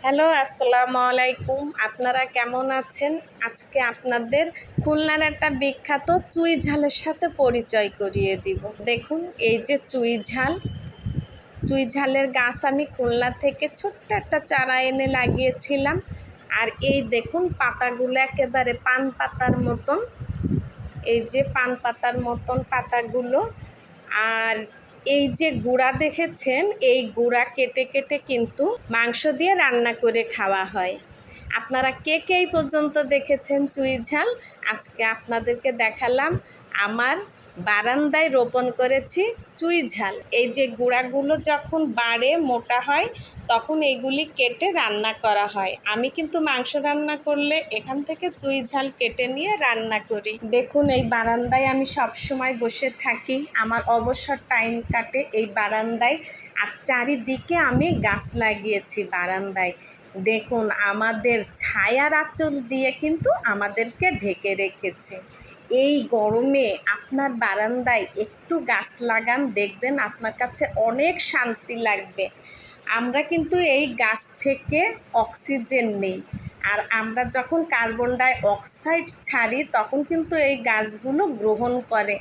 Hello, আসসালামু আলাইকুম। আপনারা কেমন আছেন? আজকে আপনাদের খুলনার একটা বিখ্যাত চুই ঝালের সাথে পরিচয় করিয়ে দিব। দেখুন, এই যে চুই ঝালের গাছ আমি খুলনা থেকে ছোট্ট একটা চারা এনে লাগিয়েছিলাম। আর এই দেখুন পাতাগুলো একেবারে পান পাতার মতন, এই যে পান পাতার মতন পাতাগুলো। আর এই যে গুঁড়া দেখেছেন, এই গুঁড়া কেটে কেটে কিন্তু মাংস দিয়ে রান্না করে খাওয়া হয়। আপনারা কে কে এই পর্যন্ত দেখেছেন চুই ঝাল? আজকে আপনাদেরকে দেখালাম আমার বারান্দায় রোপণ করেছি চুই ঝাল। এই যে গুঁড়াগুলো যখন বাড়ে মোটা হয় তখন এগুলি কেটে রান্না করা হয়। আমি কিন্তু মাংস রান্না করলে এখান থেকে চুই ঝাল কেটে নিয়ে রান্না করি। দেখুন, এই বারান্দায় আমি সব সময় বসে থাকি, আমার অবসর টাইম কাটে এই বারান্দায়। আর চারিদিকে আমি গাছ লাগিয়েছি বারান্দায়। দেখুন, আমাদের ছায়ার আঁচল দিয়ে কিন্তু আমাদেরকে ঢেকে রেখেছে। এই গরমে আপনার বারান্দায় একটু গাছ লাগান, দেখবেন আপনার কাছে অনেক শান্তি লাগবে। আমরা কিন্তু এই গাছ থেকে অক্সিজেন নিই, আর আমরা যখন কার্বন ডাই অক্সাইড ছাড়ি তখন কিন্তু এই গাছগুলো গ্রহণ করে।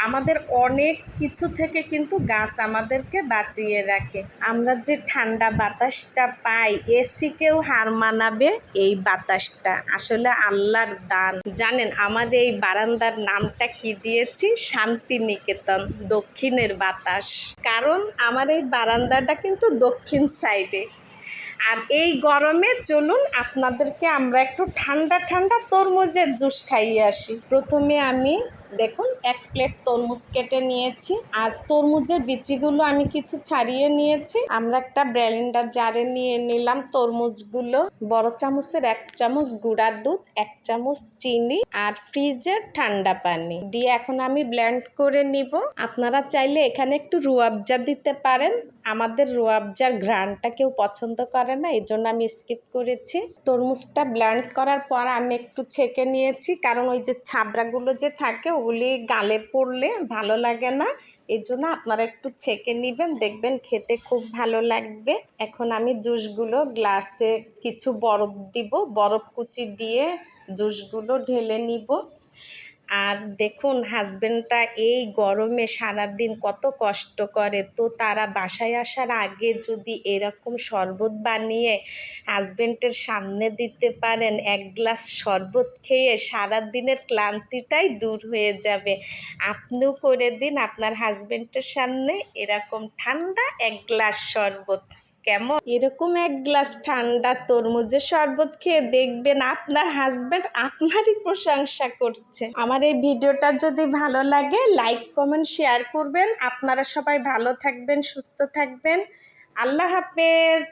আমাদের অনেক কিছু থেকে কিন্তু গাছ আমাদেরকে বাঁচিয়ে রাখে। আমরা যে ঠান্ডা বাতাসটা পাই, এসিকেও হার মানাবে এই বাতাসটা। আসলে আল্লাহর দান। জানেন আমার এই বারান্দার নামটা কি দিয়েছি? শান্তিনিকেতন, দক্ষিণের বাতাস। কারণ আমার এই বারান্দাটা কিন্তু দক্ষিণ সাইডে। আর এই গরমে চলুন আপনাদেরকে আমরা একটু ঠান্ডা ঠান্ডা তরমুজের জুস খাইয়ে আসি। প্রথমে আমি দেখুন 1 প্লেট তরমুজ কেটে নিয়েছি, আর তরমুজের বিচিগুলো আমি কিছু ছাড়িয়ে নিয়েছি। আমরা একটা ব্লেন্ডার জারে নিয়ে নিলাম তরমুজগুলো। বড় চামচের 1 চামচ গুঁড়ার দুধ, 1 চামচ চিনি আর ফ্রিজের ঠান্ডা পানি দিয়ে এখন আমি ব্লেন্ড করে নিব। আপনারা চাইলে এখানে একটু রুয়াবজা দিতে পারেন। আমাদের রুয়াবজার ঘ্রাণটা কেউ পছন্দ করে না, এই জন্য আমি স্কিপ করেছি। তরমুজটা ব্লেন্ড করার পর আমি একটু ছেঁকে নিয়েছি, কারণ ওই যে ছাবড়াগুলো যে থাকে ওগুলি গালে পড়লে ভালো লাগে না। এই জন্য আপনারা একটু ছেঁকে নেবেন, দেখবেন খেতে খুব ভালো লাগবে। এখন আমি জুসগুলো গ্লাসে কিছু বরফ দিব, বরফ কুচি দিয়ে জুসগুলো ঢেলে নিব। আর দেখুন, হাজবেন্ডটা এই গরমে সারাদিন কত কষ্ট করে, তো তারা বাসায় আসার আগে যদি এরকম শরবত বানিয়ে হাজবেন্ডের সামনে দিতে পারেন, 1 গ্লাস শরবত খেয়ে সারাদিনের ক্লান্তিটাই দূর হয়ে যাবে। আপনিও করে দিন আপনার হাজবেন্ডের সামনে এরকম ঠান্ডা 1 গ্লাস শরবত। কেমন? এরকম 1 গ্লাস ঠান্ডা তরমুজের শরবত খেয়ে দেখবেন আপনার হাজবেন্ড আপনারই প্রশংসা করছে। আমার এই ভিডিওটা যদি ভালো লাগে লাইক কমেন্ট শেয়ার করবেন। আপনারা সবাই ভালো থাকবেন, সুস্থ থাকবেন। আল্লাহ হাফেজ।